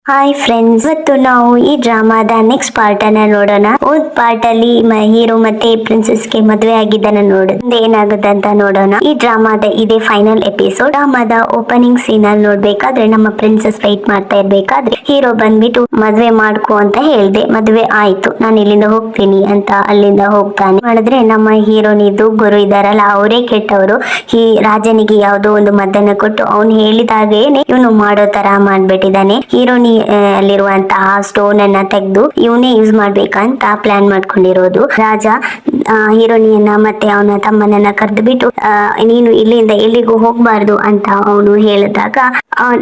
Hi friends, ಇವತ್ತು ನಾವು ಈ ಡ್ರಾಮಾದ ನೆಕ್ಸ್ಟ್ ಪಾರ್ಟ್ ಅನ್ನ ನೋಡೋಣ. ಓದ್ ಪಾರ್ಟ್ ಅಲ್ಲಿ ಹೀರೋ ಮತ್ತೆ ಪ್ರಿನ್ಸೆಸ್ ಗೆ ಮದುವೆ ಆಗಿದ್ದನ್ನ ನೋಡೋಣ, ಏನಾಗುತ್ತೆ ಅಂತ ನೋಡೋಣ. ಈ ಡ್ರಾಮಾದ ಇದೇ ಫೈನಲ್ ಎಪಿಸೋಡ್. ಡ್ರಾಮಾದ ಓಪನಿಂಗ್ ಸೀನ್ ಅಲ್ಲಿ ನೋಡ್ಬೇಕಾದ್ರೆ ನಮ್ಮ ಪ್ರಿನ್ಸೆಸ್ ವೆಯ್ಟ್ ಮಾಡ್ತಾ ಇರ್ಬೇಕಾದ್ರೆ ಹೀರೋ ಬಂದ್ಬಿಟ್ಟು ಮದ್ವೆ ಮಾಡ್ಕೊ ಅಂತ ಹೇಳ್ದೆ. ಮದ್ವೆ ಆಯ್ತು, ನಾನು ಇಲ್ಲಿಂದ ಹೋಗ್ತೀನಿ ಅಂತ ಅಲ್ಲಿಂದ ಹೋಗ್ತಾನೆ. ಮಾಡಿದ್ರೆ ನಮ್ಮ ಹೀರೋನಿದ್ದು ಗುರು ಇದಾರಲ್ಲ, ಅವರೇ ಕೆಟ್ಟವರು. ಈ ರಾಜನಿಗೆ ಯಾವ್ದೋ ಒಂದು ಮದ್ದನ್ನ ಕೊಟ್ಟು ಅವ್ನು ಹೇಳಿದಾಗೇನೆ ಇವನು ಮಾಡೋ ತರ ಮಾಡ್ಬಿಟ್ಟಿದ್ದಾನೆ. ಹೀರೋನಿ ಅಲ್ಲಿರುವಂತಹ ಸ್ಟೋನ್ ಅನ್ನ ತೆಗೆದು ಇವನೇ ಯೂಸ್ ಮಾಡ್ಬೇಕಂತ ಪ್ಲಾನ್ ಮಾಡ್ಕೊಂಡಿರೋದು. ರಾಜ ಹೀರೋನಿಯನ್ನ ಮತ್ತೆ ಅವನ ತಮ್ಮನನ್ನ ಕರೆದು ಬಿಟ್ಟು ನೀನು ಇಲ್ಲಿಂದ ಎಲ್ಲಿಗೂ ಹೋಗ್ಬಾರ್ದು ಅಂತ ಅವನು ಹೇಳಿದಾಗ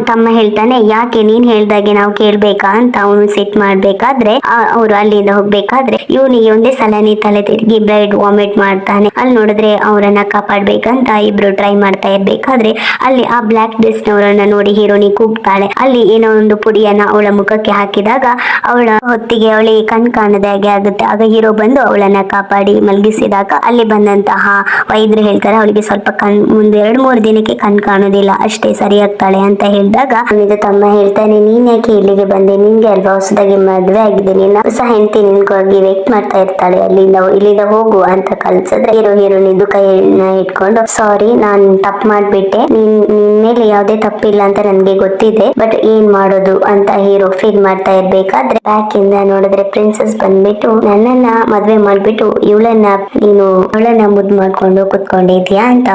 ತಮ್ಮ ಹೇಳ್ತಾನೆ, ಯಾಕೆ ನೀನ್ ಹೇಳ್ದಾಗೆ ನಾವು ಕೇಳ್ಬೇಕಾ ಅಂತ ಅವನು ಸೆಟ್ ಮಾಡ್ಬೇಕಾದ್ರೆ ಅವ್ರು ಅಲ್ಲಿಂದ ಹೋಗ್ಬೇಕಾದ್ರೆ ಇವನಿಗೆ ಒಂದೇ ಸಲನೇ ತಲೆ ತಿರುಗಿ ಬ್ಲಡ್ ವಾಮಿಟ್ ಮಾಡ್ತಾನೆ. ಅಲ್ಲಿ ನೋಡಿದ್ರೆ ಅವರನ್ನ ಕಾಪಾಡ್ಬೇಕಂತ ಇಬ್ರು ಟ್ರೈ ಮಾಡ್ತಾ ಇರ್ಬೇಕಾದ್ರೆ ಅಲ್ಲಿ ಆ ಬ್ಲಾಕ್ ಡ್ರೆಸ್ ನವರನ್ನ ನೋಡಿ ಹೀರೋನಿ ಕೂಗ್ತಾಳೆ. ಅಲ್ಲಿ ಏನೋ ಒಂದು ಪುಡಿಯನ್ನ ಅವಳ ಮುಖಕ್ಕೆ ಹಾಕಿದಾಗ ಅವಳ ಹೊತ್ತಿಗೆ ಅವಳಿಗೆ ಕಣ್ ಕಾಣದ ಹಾಗೆ ಆಗುತ್ತೆ. ಆಗ ಹೀರೋ ಬಂದು ಅವಳನ್ನ ಕಾಪಾಡಿ ಮಲಗಿಸಿದಾಗ ಅಲ್ಲಿ ಬಂದಂತಹ ವೈದ್ಯರು ಹೇಳ್ತಾರೆ ಅವಳಿಗೆ ಸ್ವಲ್ಪ ಮುಂದೆ 2-3 ದಿನಕ್ಕೆ ಕಣ್ ಕಾಣೋದಿಲ್ಲ, ಅಷ್ಟೇ ಸರಿಯಾಗ್ತಾಳೆ ಅಂತ ಹೇಳಿದಾಗ ಅವನಿಗೆ ತಮ್ಮ ಹೇಳ್ತಾನೆ, ನೀನ್ ಯಾಕೆ ಇಲ್ಲಿಗೆ ಬಂದೆ? ನಿನ್ಗೆ ಅಲ್ವಾ ಹೊಸದಾಗಿ ಮದ್ವೆ ಆಗಿದೆ, ನಿನ್ನ ಹೊಸ ಹೆಂಡತಿ ನಿನ್ಗಾಗಿ ವೇಟ್ ಮಾಡ್ತಾ ಇರ್ತಾಳೆ, ಇಲ್ಲಿಂದ ಹೋಗು ಅಂತ ಕಳ್ಸಿದ್ರೆ ಹೀರೋನಿದ್ದು ಕೈಯನ್ನ ಇಟ್ಕೊಂಡು, ಸಾರಿ ನಾನ್ ತಪ್ಪು ಮಾಡ್ಬಿಟ್ಟೆ, ನಿನ್ ಮೇಲೆ ಯಾವ್ದೇ ತಪ್ಪಿಲ್ಲ ಅಂತ ನನ್ಗೆ ಗೊತ್ತಿದೆ, ಬಟ್ ಏನ್ ಮಾಡೋದು ಅಂತ ಹೀರೋ ಫೀಲ್ ಮಾಡ್ತಾ ಇರ್ಬೇಕಾದ್ರೆ ಬ್ಯಾಕ್ ಇಂದ ನೋಡಿದ್ರೆ ಪ್ರಿನ್ಸೆಸ್ ಬಂದ್ಬಿಟ್ಟು ನನ್ನನ್ನ ಮದ್ವೆ ಮಾಡ್ಬಿಟ್ಟು ಅವಳನ್ನ ಮುದ್ದು ಮಾಡ್ಕೊಂಡು ಕುತ್ಕೊಂಡಿದ್ಯಾ ಅಂತ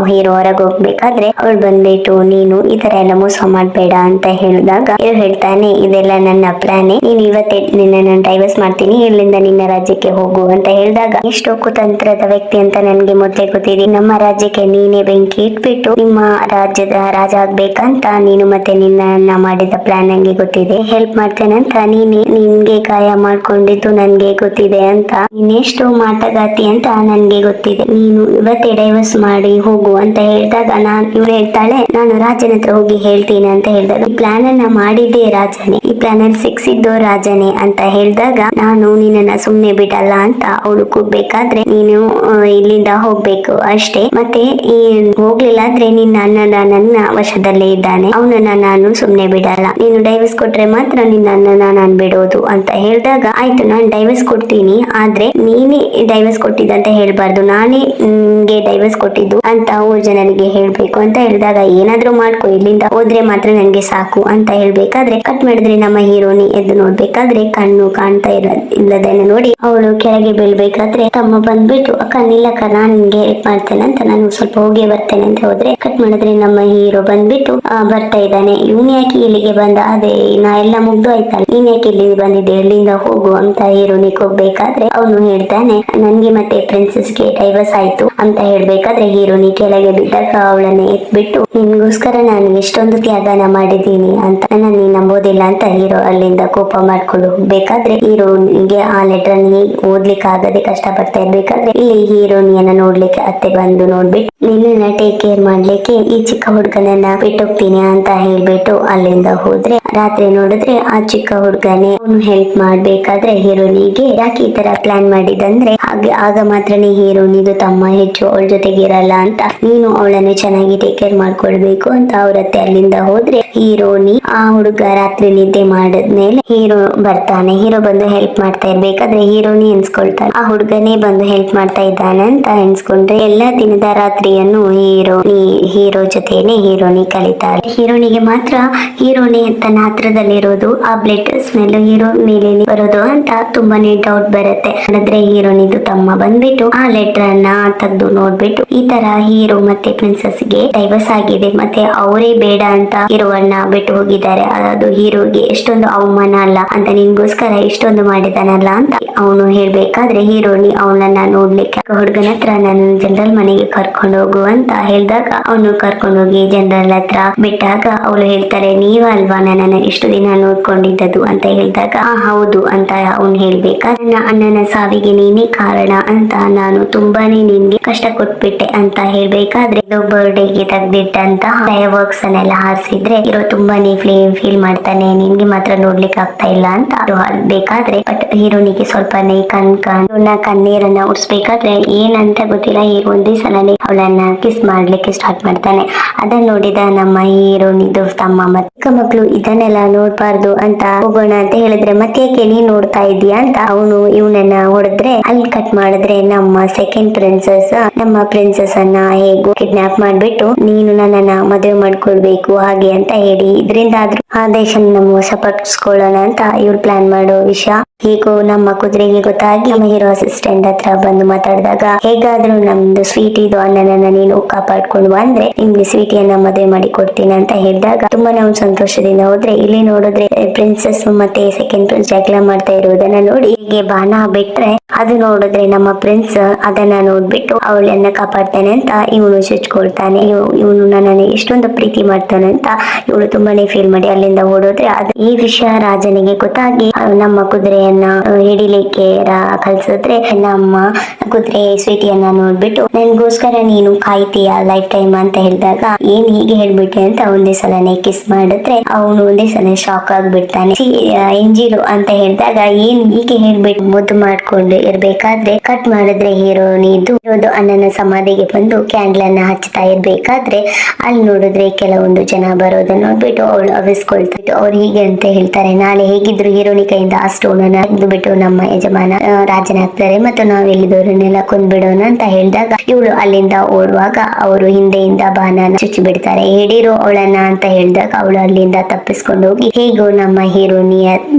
ಹೀರೋ ಹೊರಗೆ ಹೋಗ್ಬೇಕಾದ್ರೆ ಅವಳು ಬಂದ್ಬಿಟ್ಟು ನೀನು ಈ ತರ ಎಲ್ಲ ಮೋಸ ಮಾಡ್ಬೇಡ ಅಂತ ಹೇಳಿದಾಗ ಇವ್ರು ಹೇಳ್ತಾನೆ, ಇದೆಲ್ಲ ನನ್ನ ಪ್ಲಾನೆ, ನೀನ್ ಇವತ್ತೇ ನಿನ್ನ ಡೈವರ್ಸ್ ಮಾಡ್ತೀನಿ, ಇಲ್ಲಿಂದ ನಿನ್ನ ರಾಜ್ಯಕ್ಕೆ ಹೋಗು ಅಂತ ಹೇಳಿದಾಗ ಎಷ್ಟು ಕುತಂತ್ರದ ವ್ಯಕ್ತಿ ಅಂತ ನನ್ಗೆ ಮೊದಲೇ ಗೊತ್ತಿದೆ. ನಮ್ಮ ರಾಜ್ಯಕ್ಕೆ ನೀನೇ ಬೆಂಕಿ ಇಟ್ಬಿಟ್ಟು ನಿಮ್ಮ ರಾಜ್ಯದ ರಾಜ ಆಗ್ಬೇಕಂತ ನೀನು ಮತ್ತೆ ನಿನ್ನ ಮಾಡಿದ ಪ್ಲಾನ್ ನಂಗೆ ಗೊತ್ತಿದೆ, ಹೆಲ್ಪ್ ಮಾಡ್ತೇನೆ ಅಂತ ನಿನ್ಗೆ ಗಾಯ ಮಾಡ್ಕೊಂಡಿದ್ದು ನನ್ಗೆ ಗೊತ್ತಿದೆ ಅಂತ ಇನ್ನೆಷ್ಟು ಮಾಟಗಾತಿ ಅಂತ ನನ್ಗೆ ಗೊತ್ತಿದೆ, ನೀನು ಇವತ್ತೇ ಡೈವರ್ಸ್ ಮಾಡಿ ಹೋಗು ಅಂತ ಹೇಳಿದಾಗ ಇವ್ರು ಹೇಳ್ತಾಳೆ, ನಾನು ರಾಜನ ಹತ್ರ ಹೋಗಿ ಹೇಳ್ತೀನಿ ಅಂತ ಹೇಳಿದಾಗ ಈ ಪ್ಲಾನ್ ಅನ್ನ ಮಾಡಿದ್ದೆ ರಾಜನೇ, ಈ ಪ್ಲಾನ್ ಅಲ್ಲಿ ಸಿಕ್ಸಿದ್ದು ರಾಜನೇ ಅಂತ ಹೇಳಿದಾಗ ನಾನು ನಿನ್ನ ಸುಮ್ನೆ ಬಿಡಲ್ಲ ಅಂತ ಅವಳು ಕೂಗ್ಬೇಕಾದ್ರೆ ನೀನು ಇಲ್ಲಿಂದ ಹೋಗ್ಬೇಕು ಅಷ್ಟೇ, ಮತ್ತೆ ಹೋಗ್ಲಿಲ್ಲ ಆದ್ರೆ ನಿನ್ನ ಅಣ್ಣ ನನ್ನ ವಶದಲ್ಲೇ ಇದ್ದಾನೆ, ಅವನನ್ನ ನಾನು ಸುಮ್ನೆ ಬಿಡಲ್ಲ, ನೀನು ಡೈವರ್ಸ್ ಕೊಟ್ರೆ ಮಾತ್ರ ನಿನ್ನ ಅಣ್ಣನ ನಾನು ಬಿಡೋದು ಅಂತ ಹೇಳಿದಾಗ ಆಯ್ತು ನಾನು ಡೈವರ್ಸ್ ಕೊಡ್ತೀನಿ, ಆದ್ರೆ ನೀನೇ ಡೈವರ್ಸ್ ಕೊಟ್ಟಿದ್ದಂತ ಹೇಳ್ಬಾರ್ದು, ನಾನೇ ನಿನ್ಗೆ ಡೈವರ್ಸ್ ಕೊಟ್ಟಿದ್ದು ಅಂತ 3 ಜನರಿಗೆ ಹೇಳ್ಬೇಕು ಅಂತ ಹೇಳಿದಾಗ ಏನಾದ್ರೂ ಮಾಡ್ಕೊ, ಇಲ್ಲಿಂದ ಹೋದ್ರೆ ಮಾತ್ರ ನನ್ಗೆ ಸಾಕು ಅಂತ ಹೇಳ್ಬೇಕಾದ್ರೆ ಕಟ್ ಮಾಡಿದ್ರೆ ನಮ್ಮ ಹೀರೋನಿ ಎದ್ದು ನೋಡ್ಬೇಕಾದ್ರೆ ಕಣ್ಣು ಕಾಣ್ತಾ ಇಲ್ಲದನ್ನ ನೋಡಿ ಅವಳು ಕೆಳಗೆ ಬೀಳ್ಬೇಕಾದ್ರೆ ತಮ್ಮ ಬಂದ್ಬಿಟ್ಟು ಅಕ್ಕ ನಿಲ್ಲಕ್ಕ ನಾನ್ ನಿನ್ಗೆ ಹೆಲ್ಪ್ ಮಾಡ್ತೇನೆ ಅಂತ ನಾನು ಸ್ವಲ್ಪ ಹೋಗಿ ಬರ್ತೇನೆ ಅಂತ ಹೋದ್ರೆ ಕಟ್ ಮಾಡಿದ್ರೆ ನಮ್ಮ ಹೀರೋ ಬಂದ್ಬಿಟ್ಟು ಬರ್ತಾ ಇದ್ದಾನೆ. ಇವನ್ ಯಾಕೆ ಇಲ್ಲಿಗೆ ಬಂದ, ಅದೇ ನಾ ಎಲ್ಲ ಮುಗ್ದು ಆಯ್ತಲ್ಲ, ನೀನ್ ಯಾಕೆ ಇಲ್ಲಿಗೆ ಬಂದಿದ್ದೆ, ಇಲ್ಲಿಂದ ಹೋಗು ಅಂತ ಹೀರೋನಿಗೆ ಹೋಗ್ಬೇಕಾದ್ರೆ ಅವನು ಹೇಳ್ತಾನೆ ನನ್ಗೆ ಮತ್ತೆ ಪ್ರಿನ್ಸೆಸ್ಗೆ ಡೈವರ್ಸ್ ಆಯ್ತು ಅಂತ ಹೇಳ್ಬೇಕಾದ್ರೆ ಹೀರೋನಿ ಕೆಳಗೆ ಬಿದ್ದಾಗ ಅವಳನ್ನ ಎತ್ಬಿಟ್ಟು ನಿನ್ಗೋಸ್ಕರ ನಾನು ಎಷ್ಟೊಂದು ತ್ಯಾಗನ ಮಾಡಿದ್ದೀನಿ ಅಂತ ನನ್ನ ನೀನ್ ನಂಬೋದಿಲ್ಲ ಅಂತ ಹೀರೋ ಅಲ್ಲಿಂದ ಕೋಪ ಮಾಡ್ಕೊಂಡು ಹೋಗ್ಬೇಕಾದ್ರೆ ಹೀರೋನಿಗೆ ಆ ಲೆಟರ್ ಓದ್ಲಿಕ್ಕೆ ಆಗದೆ ಕಷ್ಟ ಪಡ್ತಾ ಇರ್ಬೇಕಾದ್ರೆ ಇಲ್ಲಿ ಹೀರೋನಿಯನ್ನ ನೋಡ್ಲಿಕ್ಕೆ ಅತ್ತೆ ಬಂದು ನೋಡ್ಬಿಟ್ಟು ನಿನ್ನ ಟೇಕ್ ಕೇರ್ ಮಾಡ್ಲಿಕ್ಕೆ ಈ ಚಿಕ್ಕ ಹುಡುಗನನ್ನ ಬಿಟ್ಟೋಗ್ತೀನಿ ಅಂತ ಹೇಳ್ಬಿಟ್ಟು ಅಲ್ಲಿಂದ ಹೋದ್ರೆ ರಾತ್ರಿ ನೋಡಿದ್ರೆ ಆ ಚಿಕ್ಕ ಹುಡುಗನೇ ಅವನು ಹೆಲ್ಪ್ ಮಾಡ್ಬೇಕಾದ್ರೆ ಹೀರೋನಿಗೆ ಯಾಕೆ ಈ ತರ ಪ್ಲಾನ್ ಮಾಡಿದಂದ್ರೆ ಆಗ ಮಾತ್ರನೇ ಹೀರೋನಿದು ತಮ್ಮ ಹೆಚ್ಚು ಅವಳ ಜೊತೆಗೆ ಇರಲ್ಲ ಅಂತ, ನೀನು ಅವಳನ್ನು ಚೆನ್ನಾಗಿ ಟೇಕ್ ಕೇರ್ ಮಾಡ್ಕೊಳ್ಬೇಕು ಅಂತ ಅವ್ರತ್ತೆ ಅಲ್ಲಿಂದ ಹೋದ್ರೆ ಹೀರೋನಿ ಆ ಹುಡುಗ ರಾತ್ರಿ ನಿದ್ದೆ ಮಾಡಿದ್ಮೇಲೆ ಹೀರೋ ಬರ್ತಾನೆ. ಹೀರೋ ಬಂದು ಹೆಲ್ಪ್ ಮಾಡ್ತಾ ಇರ್ಬೇಕಾದ್ರೆ ಹೀರೋನಿ ಎನ್ಸ್ಕೊಳ್ತಾನೆ ಆ ಹುಡುಗನೇ ಬಂದು ಹೆಲ್ಪ್ ಮಾಡ್ತಾ ಇದ್ದಾನೆ ಅಂತ ಎನ್ಸ್ಕೊಂಡ್ರೆ ಎಲ್ಲಾ ದಿನದ ರಾತ್ರಿಯನ್ನು ಹೀರೋ ಜೊತೆನೆ ಹೀರೋನಿ ಕಲಿತಾಳೆ. ಹೀರೋನಿಗೆ ಮಾತ್ರ ಹೀರೋನಿ ತನ್ನ ಹತ್ರದಲ್ಲಿರೋದು ಆ ಬ್ಲಡ್ ಸ್ಮೆಲ್ ಹೀರೋ ಮೇಲೆ ಬರೋದು ಅಂತ ತುಂಬಾನೇ ಡೌಟ್ ಬರುತ್ತೆ. ಆದ್ರೆ ಹೀರೋನಿದು ತಮ್ಮ ಬಂದ್ಬಿಟ್ಟು ಆ ಲೆಟರ್ ಅನ್ನ ತೆಗೆದು ನೋಡ್ಬಿಟ್ಟು ಈ ತರ ಹೀರೋ ಮತ್ತೆ ಪ್ರಿನ್ಸೆಸ್ ಗೆ ಡೈವರ್ಸ್ ಆಗಿದೆ ಮತ್ತೆ ಅವರೇ ಬೇಡ ಅಂತ ಹೀರೋವನ್ನ ಬಿಟ್ಟು ಹೋಗಿದ್ದಾರೆ, ಅದು ಹೀರೋಗೆ ಎಷ್ಟೊಂದು ಅವಮಾನ ಅಲ್ಲ ಅಂತ, ನಿನ್ಗೋಸ್ಕರ ಇಷ್ಟೊಂದು ಮಾಡಿದಾನಲ್ಲ ಅಂತ ಅವನು ಹೇಳ್ಬೇಕಾದ್ರೆ ಹೀರೋನಿ ಅವನನ್ನ ನೋಡ್ಲಿಕ್ಕೆ ಹುಡುಗನ ಹತ್ರ ನನ್ನ ಜನರಲ್ ಮನೆಗೆ ಕರ್ಕೊಂಡು ಹೋಗು ಅಂತ ಹೇಳಿದಾಗ ಅವನು ಕರ್ಕೊಂಡು ಹೋಗಿ ಜನರಲ್ ಹತ್ರ ಬಿಟ್ಟಾಗ ಅವಳು ಹೇಳ್ತಾರೆ, ನೀವಲ್ವಾ ನನ್ನನ್ನ ಇಷ್ಟು ದಿನ ನೋಡ್ಕೊಂಡಿದ್ದದು ಅಂತ ಹೇಳಿದಾಗ ಹೌದು ಅಂತ ಅವನು ಹೇಳ್ಬೇಕಾದ್ರೆ ನನ್ನ ಅಣ್ಣನ ಸಾವಿಗೆ ನೀನೇ ಕಾರಣ ಅಂತ, ನಾನು ತುಂಬಾನೇ ನಿನ್ಗೆ ಕಷ್ಟ ಕೊಟ್ಬಿಟ್ಟೆ ಅಂತ ಹೇಳ್ಬೇಕಾದ್ರೆ ಬರ್ಡೇಗೆ ತೆಗ್ದಿಟ್ಟಂತ ಫೈರ್ ವರ್ಕ್ಸ್ ಅನ್ನೆಲ್ಲ ಹಾರಿಸಿದ್ರೆ ಹೀರೋ ತುಂಬಾನೇ ಫೀಲ್ ಮಾಡ್ತಾನೆ. ನಿನ್ಗೆ ಮಾತ್ರ ನೋಡ್ಲಿಕ್ಕೆ ಆಗ್ತಾ ಇಲ್ಲ ಅಂತ ಬೇಕಾದ್ರೆ ಬಟ್ ಹೀರೋನಿಗೆ ಸ್ವಲ್ಪನೇ ಕಣ್ಣೀರನ್ನ ಉಡ್ಸ್ಬೇಕಾದ್ರೆ ಏನಂತ ಗೊತ್ತಿಲ್ಲ, ಹೀರೋ ಒಂದೇ ಸಲನೇ ಅವಳನ್ನ ಕಿಸ್ ಮಾಡ್ಲಿಕ್ಕೆ ಸ್ಟಾರ್ಟ್ ಮಾಡ್ತಾನೆ. ಅದನ್ನ ನೋಡಿದ ನಮ್ಮ ಹೀರೋನಿದು ತಮ್ಮ ಮತ್ತೆ ಚಿಕ್ಕ ಮಕ್ಳು ಇದನ್ನೆಲ್ಲ ನೋಡ್ಬಾರ್ದು ಅಂತ ಹೋಗೋಣ ಅಂತ ಹೇಳಿದ್ರೆ ಮತ್ತೆ ನೀನ್ ನೋಡ್ತಾ ಇದೀಯಾ ಅಂತ ಅವನು ಇವನನ್ನ ಹೊಡೆದ್ರೆ ಅಲ್ಲಿ ಕಟ್ ಮಾಡಿದ್ರೆ ನಮ್ಮ ಸೆಕೆಂಡ್ ಪ್ರಿನ್ಸೆಸ್ ನಮ್ಮ ಪ್ರಿನ್ಸೆಸ್ ಅನ್ನ ಹೇಗೂ ಕಿಡ್ನಾಪ್ ಮಾಡ್ಬಿಟ್ಟು ನೀನು ನನ್ನನ್ನ ಮದುವೆ ಮಾಡ್ಕೊಳ್ಬೇಕು ಹಾಗೆ ಅಂತ ಹೇಳಿ ಇದರಿಂದ ಆದ್ರೂ ಆ ದೇಶನ ನಮ್ಮ ವಶಪಡಿಸ್ಕೊಳ್ಳೋಣ ಅಂತ ಇವ್ರು ಪ್ಲಾನ್ ಮಾಡೋ ವಿಷಯ ಹೀಗೂ ನಮ್ಮ ಕುದುರೆಗೆ ಗೊತ್ತಾಗಿ ನಮ್ಮ ಹೀರೋ ಅಸಿಸ್ಟೆಂಟ್ ಹತ್ರ ಬಂದು ಮಾತಾಡಿದಾಗ ಹೇಗಾದ್ರೂ ನಮ್ದು ಸ್ವೀಟಿದು ಅಣ್ಣನನ್ನ ನೀನು ಕಾಪಾಡ್ಕೊಂಡು ಬಂದ್ರೆ ನಿಮ್ಗೆ ಸ್ವೀಟಿಯನ್ನ ಮದುವೆ ಮಾಡಿ ಕೊಡ್ತೀನಿ ಅಂತ ಹೇಳಿದಾಗ ತುಂಬಾ ನಾವು ಸಂತೋಷದಿಂದ ಹೋದ್ರೆ ಇಲ್ಲಿ ನೋಡಿದ್ರೆ ಪ್ರಿನ್ಸೆಸ್ ಮತ್ತೆ ಸೆಕೆಂಡ್ ಪ್ರಿನ್ಸ್ ಜಗಳ ಮಾಡ್ತಾ ಇರುವುದನ್ನ ನೋಡಿ ಹೀಗೆ ಬಾಣ ಬಿಟ್ರೆ ಅದು ನೋಡಿದ್ರೆ ನಮ್ಮ ಪ್ರಿನ್ಸ್ ಅದನ್ನ ನೋಡ್ಬಿಟ್ಟು ಅವಳನ್ನ ಕಾಪಾಡ್ತಾನೆ ಅಂತ ಇವನು ಚುಚ್ಕೊಳ್ತಾನೆ. ಇವನು ನನ್ನನ್ನು ಎಷ್ಟೊಂದು ಪ್ರೀತಿ ಮಾಡ್ತಾನೆ ಅಂತ ಇವಳು ತುಂಬಾನೇ ಫೀಲ್ ಮಾಡಿ ಅಲ್ಲಿಂದ ಓಡೋದ್ರೆ ಅದು ಈ ವಿಷಯ ರಾಜನಿಗೆ ಗೊತ್ತಾಗಿ ನಮ್ಮ ಕುದುರೆಯನ್ನ ಹಿಡಿಲಿಕ್ಕೆ ಕಳ್ಸಿದ್ರೆ ನಮ್ಮ ಕುದುರೆ ಸ್ವೀಟಿಯನ್ನ ನೋಡ್ಬಿಟ್ಟು ನನ್ಗೋಸ್ಕರ ನೀನು ಕಾಯ್ತೀಯ ಲೈಫ್ ಟೈಮ್ ಅಂತ ಹೇಳಿದಾಗ ಏನ್ ಹೀಗೆ ಹೇಳ್ಬಿಟ್ಟೆ ಅಂತ ಒಂದೇ ಸಲನೇ ಕಿಸ್ ಮಾಡಿದ್ರೆ ಅವನು ಒಂದೇ ಸಲ ಶಾಕ್ ಆಗ್ಬಿಡ್ತಾನೆ. ಎಂಜಿಲು ಅಂತ ಹೇಳಿದಾಗ ಏನ್ ಹೀಗೆ ಹೇಳ್ಬಿಟ್ಟು ಮುದ್ದು ಮಾಡ್ಕೊಂಡು ಇರ್ಬೇಕಾದ್ರೆ ಕಟ್ ಮಾಡಿದ್ರೆ ಹೀರೋನಿದು ಅಣ್ಣನ ಸಮಾಧಿಗೆ ಬಂದು ಕ್ಯಾಂಡಲ್ ಅನ್ನ ಹಚ್ತಾ ಇರ್ಬೇಕಾದ್ರೆ ಅಲ್ಲಿ ನೋಡಿದ್ರೆ ಕೆಲವೊಂದು ಜನ ಬರೋದನ್ನ ನೋಡ್ಬಿಟ್ಟು ಅವಳು ಅವಿಸ್ಕೊಳ್ತಿಟ್ಟು ಅವ್ರು ಹೀಗೆ ಅಂತ ಹೇಳ್ತಾರೆ, ನಾಳೆ ಹೇಗಿದ್ರು ಹೀರೋನಿ ಕೈಯಿಂದ ಆ ಸ್ಟೋನ್ ಅನ್ನ ಬಿಟ್ಟು ನಮ್ಮ ಯಜಮಾನ ರಾಜನಾಗ್ತಾರೆ ಮತ್ತು ನಾವ್ ಎಲ್ಲಿದವರನ್ನೆಲ್ಲ ಕೊಂದ್ಬಿಡೋಣ ಅಂತ ಹೇಳಿದಾಗ ಇವಳು ಅಲ್ಲಿಂದ ಓಡುವಾಗ ಅವರು ಹಿಂದೆಯಿಂದ ಬಾಣನ ಚುಚ್ಚಿ ಬಿಡ್ತಾರೆ. ಹಿಡೀರು ಅವಳನ್ನ ಅಂತ ಹೇಳಿದಾಗ ಅವಳು ಅಲ್ಲಿಂದ ತಪ್ಪಿಸ್ಕೊಂಡು ಹೋಗಿ ಹೇಗೋ ನಮ್ಮ ಹೀರೋನಿಯ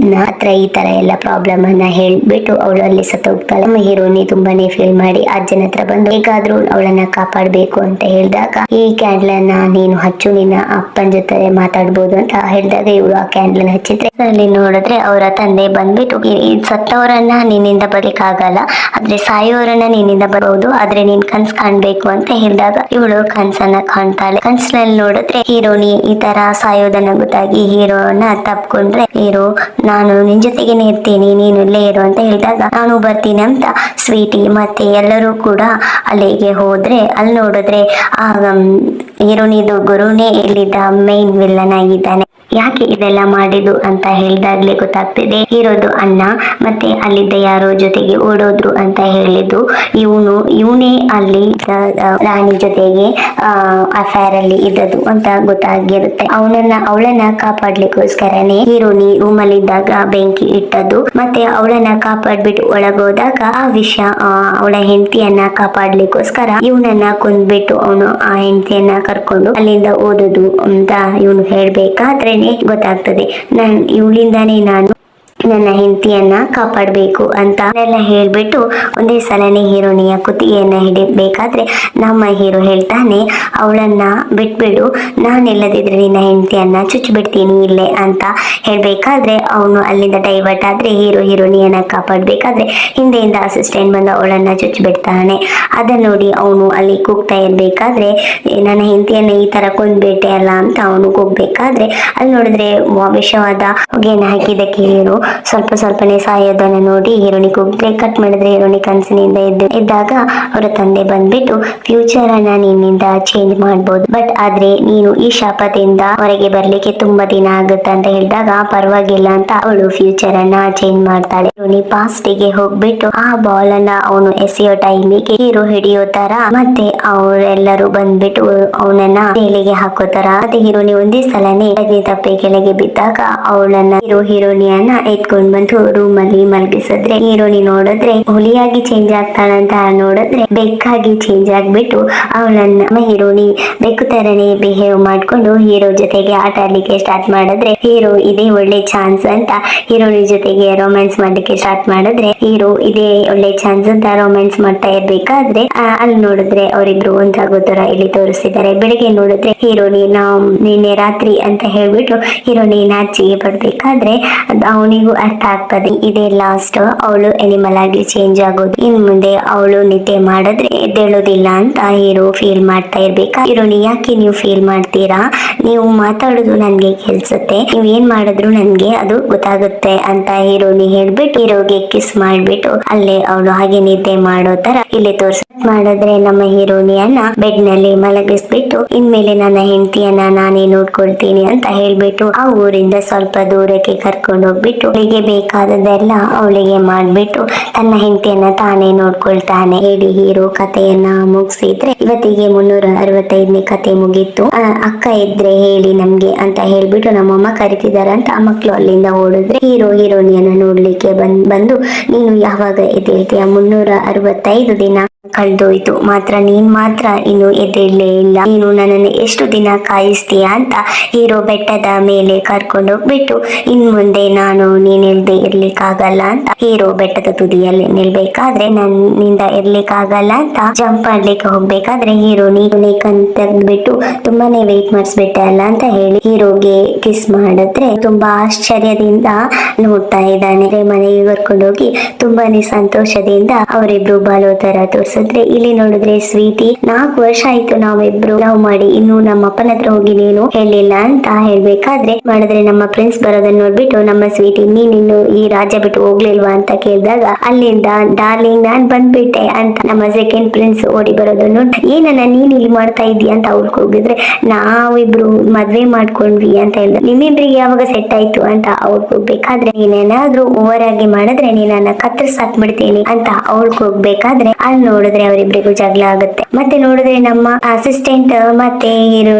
ಹತ್ರ ಈ ತರ ಎಲ್ಲ ಪ್ರಾಬ್ಲಮ್ ಅನ್ನ ಹೇಳ್ಬಿಟ್ಟು ಅವಳು ಅಲ್ಲಿ ಸತ್ತೋಗ್ತಾಳೆ. ನಮ್ಮ ಹೀರೋನಿ ತುಂಬಾನೇ ಫೀಲ್ ಮಾಡಿ ಅಜ್ಜನ ಹತ್ರ ಬಂದು ಹೇಗಾದ್ರೂ ಅವಳನ್ನ ಕಾಪಾಡ್ಬೇಕು ಅಂತ ಹೇಳಿದಾಗ ಈ ಕ್ಯಾಂಡಲ್ ಅನ್ನ ನೀನು ಹಚ್ಚು, ನಿನ್ನ ಅಪ್ಪನ ಜೊತೆ ಮಾತಾಡ್ಬೋದು ಅಂತ ಹೇಳಿದಾಗ ಇವಳು ಆ ಕ್ಯಾಂಡಲ್ ಹಚ್ಚಿದ್ರೆ ಅಲ್ಲಿ ನೋಡಿದ್ರೆ ಅವರ ತಂದೆ ಬಂದ್ಬಿಟ್ಟು ಸತ್ತವರನ್ನ ನಿನ್ನಿಂದ ಬರ್ಲಿಕ್ಕೆ ಆಗಲ್ಲ, ಆದ್ರೆ ಸಾಯೋರನ್ನ ನಿನ್ನಿಂದ ಬರಬಹುದು, ಆದ್ರೆ ನೀನ್ ಕನ್ಸ್ ಕಾಣ್ಬೇಕು ಅಂತ ಹೇಳಿದಾಗ ಇವಳು ಕನ್ಸನ್ನ ಕಾಣ್ತಾಳೆ. ಕನ್ಸಿನಲ್ಲಿ ನೋಡಿದ್ರೆ ಹೀರೋನಿ ಈ ತರ ಸಾಯೋದನ್ನ ಗೊತ್ತಾಗಿ ಹೀರೋನ ತಪ್ಕೊಂಡ್ರೆ ಹೀರೋ ನಾನು ನಿನ್ ಜೊತೆಗೇನೆ ಇರ್ತೀನಿ, ನೀನು ಇಲ್ಲೇ ಇರು ಅಂತ ಹೇಳಿದಾಗ ನಾನು ಬರ್ತೀನಿ ಅಂತ ಸ್ವೀಟಿ ಮತ್ತೆ ಎಲ್ಲರೂ ಕೂಡ ಅಲ್ಲಿಗೆ ಹೋದ್ರೆ ಅಲ್ಲಿ ನೋಡಿದ್ರೆ ಆ ಹೀರೋನಿದು ಗುರುನೇ ಇಲ್ಲಿದ್ದ ಮೇನ್ ವಿಲ್ಲನ್ ಆಗಿದ್ದಾನೆ. ಯಾಕೆ ಇದೆಲ್ಲ ಮಾಡಿದ್ದು ಅಂತ ಹೇಳಿದಾಗ್ಲೇ ಗೊತ್ತಾಗ್ತಿದೆ ಹೀರೋದು ಅಣ್ಣ ಮತ್ತೆ ಅಲ್ಲಿದ್ದ ಯಾರೋ ಜೊತೆಗೆ ಓಡೋದ್ರು ಅಂತ ಹೇಳಿದ್ದು ಇವನೇ ಅಲ್ಲಿ ರಾಣಿ ಜೊತೆಗೆ ಅಫೇರ್ ಅಲ್ಲಿ ಇದ್ದದ್ದು ಅಂತ ಗೊತ್ತಾಗಿರುತ್ತೆ. ಅವಳನ್ನ ಕಾಪಾಡ್ಲಿಕ್ಕೋಸ್ಕರನೇ ಹೀರೋನಿ ರೂಮ್ ಅಲ್ಲಿ ಇದ್ದಾಗ ಬೆಂಕಿ ಇಟ್ಟದ್ದು ಮತ್ತೆ ಅವಳನ್ನ ಕಾಪಾಡ್ಬಿಟ್ಟು ಒಳಗೋದಾಗ ಆ ವಿಷಯ ಅವಳ ಹೆಂಡತಿಯನ್ನ ಕಾಪಾಡ್ಲಿಕ್ಕೋಸ್ಕರ ಇವನನ್ನ ಕೊಂದ್ಬಿಟ್ಟು ಅವನು ಆ ಹೆಂಡತಿಯನ್ನ ಕರ್ಕೊಂಡು ಅಲ್ಲಿಂದ ಓದೋದು ಅಂತ ಇವನು ಹೇಳ್ಬೇಕಾದ್ರೆ ಗೊತ್ತಾಗ್ತದೆ ಇವಳಿಂದಾನೇ ನಾನು ನನ್ನ ಹೆಂಡತಿಯನ್ನ ಕಾಪಾಡ್ಬೇಕು ಅಂತ ಎಲ್ಲ ಹೇಳ್ಬಿಟ್ಟು ಒಂದೇ ಸಲನೇ ಹೀರೋನಿಯ ಕುತ್ತಿಗೆಯನ್ನ ಹಿಡಿಬೇಕಾದ್ರೆ ನಮ್ಮ ಹೀರೋ ಹೇಳ್ತಾನೆ ಅವಳನ್ನ ಬಿಟ್ಬಿಡು, ನಾನಿಲ್ಲದಿದ್ರೆ ನಿನ್ನ ಹೆಂಡತಿಯನ್ನ ಚುಚ್ಚಿಬಿಡ್ತೀನಿ ಇಲ್ಲೇ ಅಂತ ಹೇಳ್ಬೇಕಾದ್ರೆ ಅವನು ಅಲ್ಲಿಂದ ಡೈವರ್ಟ್ ಆದ್ರೆ ಹೀರೋನಿಯನ್ನ ಕಾಪಾಡ್ಬೇಕಾದ್ರೆ ಹಿಂದೆಯಿಂದ ಅಸಿಸ್ಟೆಂಟ್ ಬಂದು ಅವಳನ್ನ ಚುಚ್ಚಿಬಿಡ್ತಾನೆ. ಅದನ್ನ ನೋಡಿ ಅವನು ಅಲ್ಲಿ ಕೂಗ್ತಾ ಇರ್ಬೇಕಾದ್ರೆ ನನ್ನ ಹೆಂಡತಿಯನ್ನ ಈ ತರ ಕೊಂದ್ಬಿಟ್ಟೆ ಅಲ್ಲ ಅಂತ ಅವನು ಕೂಗ್ಬೇಕಾದ್ರೆ ಅಲ್ಲಿ ನೋಡಿದ್ರೆ ವಿಷವಾದ ಹೊಗೆಯನ್ನು ಹಾಕಿದಕ್ಕೆ ಹೀರೋ ಸ್ವಲ್ಪನೇ ಸಾಯೋದನ್ನ ನೋಡಿ ಹೀರೋನಿ ಕೂಗ್ರೆ ಕಟ್ ಮಾಡಿದ್ರೆ ಹೀರೋನಿ ಕನಸಿನಿಂದ ಇದ್ದಾಗ ಅವರ ತಂದೆ ಬಂದ್ಬಿಟ್ಟು ಫ್ಯೂಚರ್ ಅನ್ನ ನಿನ್ನಿಂದ ಚೇಂಜ್ ಮಾಡ್ಬೋದು, ಬಟ್ ಆದ್ರೆ ನೀನು ಈ ಶಾಪದಿಂದ ಹೊರಗೆ ಬರ್ಲಿಕ್ಕೆ ತುಂಬಾ ದಿನ ಆಗುತ್ತೆ ಅಂತ ಹೇಳಿದಾಗ ಪರವಾಗಿಲ್ಲ ಅಂತ ಅವಳು ಫ್ಯೂಚರ್ ಅನ್ನ ಚೇಂಜ್ ಮಾಡ್ತಾಳೆ. ಹೀರೋನಿ ಪಾಸ್ಟ್ ಗೆ ಹೋಗ್ಬಿಟ್ಟು ಆ ಬಾಲ್ ಅನ್ನ ಅವನು ಎಸೆಯೋ ಟೈಮಿಗೆ ಹೀರೋ ಹಿಡಿಯೋ ತರ ಮತ್ತೆ ಅವರೆಲ್ಲರೂ ಬಂದ್ಬಿಟ್ಟು ಅವನನ್ನ ಜೈಲಿಗೆ ಹಾಕೋತಾರ. ಮತ್ತೆ ಹೀರೋನಿ ಒಂದೇ ಸಲನೇ ತಪ್ಪಿ ಕೆಳಗೆ ಬಿದ್ದಾಗ ಅವಳನ್ನ ಹೀರೋನಿಯನ್ನ ಎತ್ಕೊಂಡ್ ಬಂದು ರೂಮ್ ಅಲ್ಲಿ ಮಲಗಿಸಿದ್ರೆ ಹೀರೋನಿ ನೋಡಿದ್ರೆ ಹುಲಿಯಾಗಿ ಚೇಂಜ್ ಆಗ್ತಾಳಂತ ನೋಡಿದ್ರೆ ಬೆಕ್ಕಾಗಿ ಚೇಂಜ್ ಆಗ್ಬಿಟ್ಟು ಅವಳನ್ನ ಹೀರೋನಿ ಬೆಕ್ಕು ತರನೇ ಬಿಹೇವ್ ಮಾಡ್ಕೊಂಡು ಹೀರೋ ಜೊತೆಗೆ ಆಟ ಆಡ್ಲಿಕ್ಕೆ ಸ್ಟಾರ್ಟ್ ಮಾಡಿದ್ರೆ ಹೀರೋ ಇದೇ ಒಳ್ಳೆ ಚಾನ್ಸ್ ಅಂತ ಹೀರೋನಿ ಜೊತೆಗೆ ರೊಮ್ಯಾನ್ಸ್ ಮಾಡ್ಲಿಕ್ಕೆ ಸ್ಟಾರ್ಟ್ ಮಾಡಿದ್ರೆ ಹೀರೋ ಇದೇ ಒಳ್ಳೆ ಚಾನ್ಸ್ ಅಂತ ರೊಮ್ಯಾನ್ಸ್ ಮಾಡ್ತಾ ಇರ್ಬೇಕಾದ್ರೆ ಅಲ್ಲಿ ನೋಡಿದ್ರೆ ಅವರಿಬ್ರು ಒಂದಾಗೋ ತರ ಇಲ್ಲಿ ತೋರಿಸಿದ್ದಾರೆ. ಬೆಳಿಗ್ಗೆ ನೋಡಿದ್ರೆ ಹೀರೋನಿ ನಿನ್ನೆ ರಾತ್ರಿ ಅಂತ ಹೇಳ್ಬಿಟ್ಟು ಹೀರೋನಿ ನಾಚಿಗೆ ಪಡ್ಬೇಕಾದ್ರೆ ಅವನಿಗೂ ಅರ್ಥ ಆಗ್ತದೆ ಇದೇ ಲಾಸ್ಟ್ ಅವಳು ಎನಿಮಲ್ ಆಗಿ ಚೇಂಜ್ ಆಗೋದು. ಇನ್ ಮುಂದೆ ಅವಳು ನಿದ್ದೆ ಮಾಡಿದ್ರೆ ಎದ್ದೇಳೋದಿಲ್ಲ ಅಂತ ಹೀರೋ ಫೀಲ್ ಮಾಡ್ತಾ ಇರ್ಬೇಕಾ. ಹೀರೋನಿ ಯಾಕೆ ನೀವು ಫೀಲ್ ಮಾಡ್ತೀರಾ, ನೀವು ಮಾತಾಡೋದು ನನ್ಗೆ ಕೆಲ್ಸುತ್ತೆ, ನೀವ್ ಏನ್ ಮಾಡಿದ್ರು ನನ್ಗೆ ಅದು ಗೊತ್ತಾಗುತ್ತೆ ಅಂತ ಹೀರೋನಿ ಹೇಳ್ಬಿಟ್ಟು ಹೀರೋಗೆ ಕಿಸ್ ಮಾಡ್ಬಿಟ್ಟು ಅಲ್ಲೇ ಅವಳು ಹಾಗೆ ನಿದ್ದೆ ಮಾಡೋ ತರ ಇಲ್ಲಿ ಮಾಡಿದ್ರೆ ನಮ್ಮ ಹೀರೋನಿಯನ್ನ ಬೆಡ್ ನಲ್ಲಿ ಮಲಗಿಸ್ಬಿಟ್ಟು ಇನ್ಮೇಲೆ ನನ್ನ ಹೆಂಡತಿಯನ್ನ ನಾನೇ ನೋಡ್ಕೊಳ್ತೀನಿ ಅಂತ ಹೇಳ್ಬಿಟ್ಟು ಆ ಊರಿಂದ ಸ್ವಲ್ಪ ದೂರಕ್ಕೆ ಕರ್ಕೊಂಡು ಹೋಗ್ಬಿಟ್ಟು ಅವಳಿಗೆ ಬೇಕಾದದೆಲ್ಲ ಅವಳಿಗೆ ಮಾಡ್ಬಿಟ್ಟು ತನ್ನ ಹೆಂಡತಿಯನ್ನ ತಾನೇ ನೋಡ್ಕೊಳ್ತಾನೆ. ಹೇಳಿ ಹೀರೋ ಕಥೆಯನ್ನ ಮುಗಿಸಿದ್ರೆ ಇವತ್ತಿಗೆ 365ನೇ ಕತೆ ಮುಗೀತು. ಅಕ್ಕ ಇದ್ರೆ ಹೇಳಿ ನಮ್ಗೆ ಅಂತ ಹೇಳ್ಬಿಟ್ಟು ನಮ್ಮಮ್ಮ ಕರಿತಿದಾರಂತ ಆ ಮಕ್ಳು ಅಲ್ಲಿಂದ ಓಡಿದ್ರೆ ಹೀರೋ ಹೀರೋನಿಯನ್ನ ನೋಡ್ಲಿಕ್ಕೆ ಬಂದು ನೀನು ಯಾವಾಗ ಎದ್ದೇಳ್ತೀಯ, 365 ದಿನ ಕಳ್ದೋಯ್ತು, ಮಾತ್ರ ನೀನ್ ಮಾತ್ರ ಇನ್ನು ಎದ್ದೇಳಲೇ ಇಲ್ಲ, ನೀನು ನನ್ನನ್ನು ಎಷ್ಟು ದಿನ ಕಾಯಿಸ್ತೀಯ ಅಂತ ಹೀರೋ ಬೆಟ್ಟದ ಮೇಲೆ ಕರ್ಕೊಂಡು ಹೋಗ್ಬಿಟ್ಟು ಇನ್ ಮುಂದೆ ನಾನು ನೀನ್ ಇಲ್ದೆ ಇರ್ಲಿಕ್ಕಾಗಲ್ಲ ಅಂತ ಹೀರೋ ಬೆಟ್ಟದ ತುದಿಯಲ್ಲಿ ನಿಲ್ಬೇಕಾದ್ರೆ ನನ್ನಿಂದ ಇರ್ಲಿಕ್ಕಾಗಲ್ಲ ಅಂತ ಜಂಪ್ ಮಾಡ್ಲಿಕ್ಕೆ ಹೋಗ್ಬೇಕಾದ್ರೆ ಹೀರೋ ನೀನು ಕಣ್ ತೆಗ್ದ್ಬಿಟ್ಟು ತುಂಬಾನೇ ವೆಯ್ಟ್ ಮಾಡಿಸ್ಬಿಟ್ಟೆ ಅಲ್ಲ ಅಂತ ಹೇಳಿ ಹೀರೋಗೆ ಕಿಸ್ ಮಾಡಿದ್ರೆ ತುಂಬಾ ಆಶ್ಚರ್ಯದಿಂದ ನೋಡ್ತಾ ಇದ್ದಾನೆ. ಮನೆಗೆ ಕರ್ಕೊಂಡು ಹೋಗಿ ತುಂಬಾನೇ ಸಂತೋಷದಿಂದ ಅವರಿಬ್ರು ಬಾಳೋ ತರ ತೋರ್ಸಿದ್ರೆ ಇಲ್ಲಿ ನೋಡಿದ್ರೆ ಸ್ವೀಟಿ 4 ವರ್ಷ ಆಯ್ತು ನಾವಿಬ್ರು ಲವ್ ಮಾಡಿ, ಇನ್ನು ನಮ್ಮ ಅಪ್ಪನ ಹತ್ರ ಹೋಗಿ ನೀನು ಹೇಳಿಲ್ಲ ಅಂತ ಹೇಳ್ಬೇಕಾದ್ರೆ ಮಾಡಿದ್ರೆ ನಮ್ಮ ಪ್ರಿನ್ಸ್ ಬರೋದನ್ನ ನೋಡ್ಬಿಟ್ಟು ನಮ್ಮ ಸ್ವೀಟಿ ನೀನಿನ್ನು ಈ ರಾಜ್ಯ ಬಿಟ್ಟು ಹೋಗ್ಲಿಲ್ವಾ ಅಂತ ಕೇಳಿದಾಗ ಅಲ್ಲಿಂದ ಡಾರ್ಲಿಂಗ್ ನಾನ್ ಬಂದ್ಬಿಟ್ಟೆ ಅಂತ ನಮ್ಮ ಸೆಕೆಂಡ್ ಪ್ರಿನ್ಸ್ ಓಡಿ ಬರೋದನ್ನ ನೋಡಿ ಏನನ್ನ ನೀನ್ ಇಲ್ಲಿ ಮಾಡ್ತಾ ಇದೀಯ ಅಂತ ಅವ್ರಿಗೆ ಹೋಗಿದ್ರೆ ನಾವಿಬ್ರು ಮದ್ವೆ ಮಾಡ್ಕೊಂಡ್ವಿ ಅಂತ ಹೇಳಿದ್ರೆ ನಿಮ್ಮಿಬ್ರಿಗೆ ಯಾವಾಗ ಸೆಟ್ ಆಯ್ತು ಅಂತ ಅವ್ರಿಗೆ ಹೋಗ್ಬೇಕಾದ್ರೆ ನೀನೇನಾದ್ರೂ ಓವರ್ ಆಗಿ ಮಾಡಿದ್ರೆ ನೀನನ್ನ ಕತ್ತರಿಸಿ ಹಾಕ್ಬಿಡ್ತೀನಿ ಅಂತ ಅವ್ರಿಗೆ ಹೋಗ್ಬೇಕಾದ್ರೆ ಅಲ್ಲಿ ನೋಡಿದ್ರೆ ಅವರಿಬ್ರಿಗೂ ಜಗಳ ಆಗುತ್ತೆ. ಮತ್ತೆ ನೋಡಿದ್ರೆ ನಮ್ಮ ಅಸಿಸ್ಟೆಂಟ್ ಮತ್ತೆ ಹೀರೋ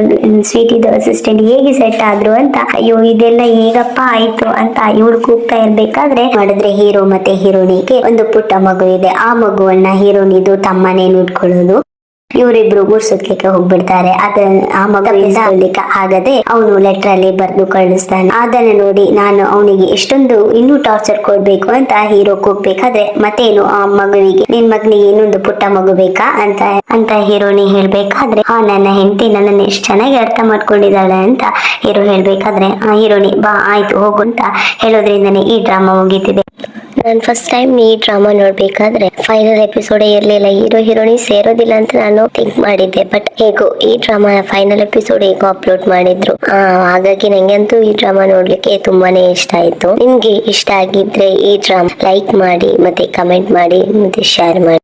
ಸ್ವೀಟಿದು ಅಸಿಸ್ಟೆಂಟ್ ಹೇಗೆ ಸೆಟ್ ಆದ್ರು ಅಂತ ಅಯ್ಯೋ ಇದೆಲ್ಲ ಹೇಗಪ್ಪ ಆಯ್ತು ಅಂತ ಇವ್ರು ಕೂಗ್ತಾ ಇರ್ಬೇಕಾದ್ರೆ ಮಾಡಿದ್ರೆ ಹೀರೋ ಮತ್ತೆ ಹೀರೋನಿಗೆ ಒಂದು ಪುಟ್ಟ ಮಗು ಇದೆ. ಆ ಮಗುವನ್ನ ಹೀರೋನಿದು ತಮ್ಮನೇ ನೋಡ್ಕೊಳ್ಳೋದು. ಇವರಿಬ್ರು ಊರ್ಸುದ್ಕೆ ಹೋಗ್ಬಿಡ್ತಾರೆ. ಆ ಮಗ ಆಗದೆ ಅವನು ಲೆಟರ್ ಅಲ್ಲಿ ಬರ್ದು ಕಳಿಸ್ತಾನೆ. ಅದನ್ನ ನೋಡಿ ನಾನು ಅವನಿಗೆ ಎಷ್ಟೊಂದು ಇನ್ನೂ ಟಾರ್ಚರ್ ಕೊಡ್ಬೇಕು ಅಂತ ಹೀರೋ ಕೂಗ್ಬೇಕಾದ್ರೆ ಮತ್ತೇನು ಆ ಮಗುವಿಗೆ ನಿನ್ ಮಗನಿಗೆ ಇನ್ನೊಂದು ಪುಟ್ಟ ಮಗು ಬೇಕಾ ಅಂತ ಹೀರೋನಿ ಹೇಳ್ಬೇಕಾದ್ರೆ ನನ್ನ ಹೆಂಡತಿ ನನ್ನನ್ನು ಎಷ್ಟು ಚೆನ್ನಾಗಿ ಅರ್ಥ ಮಾಡ್ಕೊಂಡಿದ್ದಾಳೆ ಅಂತ ಹೀರೋ ಹೇಳ್ಬೇಕಾದ್ರೆ ಹೀರೋನಿ ಬಾ ಆಯ್ತು ಹೋಗು ಅಂತ ಹೇಳೋದ್ರಿಂದನೇ ಈ ಡ್ರಾಮಾ ಮುಗೀತಿದೆ. ನಾನು ಫಸ್ಟ್ ಟೈಮ್ ಈ ಡ್ರಾಮಾ ನೋಡ್ಬೇಕಾದ್ರೆ ಫೈನಲ್ ಎಪಿಸೋಡ್ ಇರ್ಲಿಲ್ಲ, ಹೀರೋ ಹೀರೋನಿ ಸೇರೋದಿಲ್ಲ ಅಂತ ನಾನು ಥಿಂಕ್ ಮಾಡಿದ್ದೆ. ಬಟ್ ಹೇಗೋ ಈ ಡ್ರಾಮಾ ಫೈನಲ್ ಎಪಿಸೋಡ್ ಹೇಗೋ ಅಪ್ಲೋಡ್ ಮಾಡಿದ್ರು, ಹಾಗಾಗಿ ನಂಗಂತೂ ಈ ಡ್ರಾಮಾ ನೋಡ್ಲಿಕ್ಕೆ ತುಂಬಾನೇ ಇಷ್ಟ ಆಯ್ತು. ನಿಮ್ಗೆ ಇಷ್ಟ ಆಗಿದ್ರೆ ಈ ಡ್ರಾಮಾ ಲೈಕ್ ಮಾಡಿ ಮತ್ತೆ ಕಮೆಂಟ್ ಮಾಡಿ ಮತ್ತೆ ಶೇರ್ ಮಾಡಿ.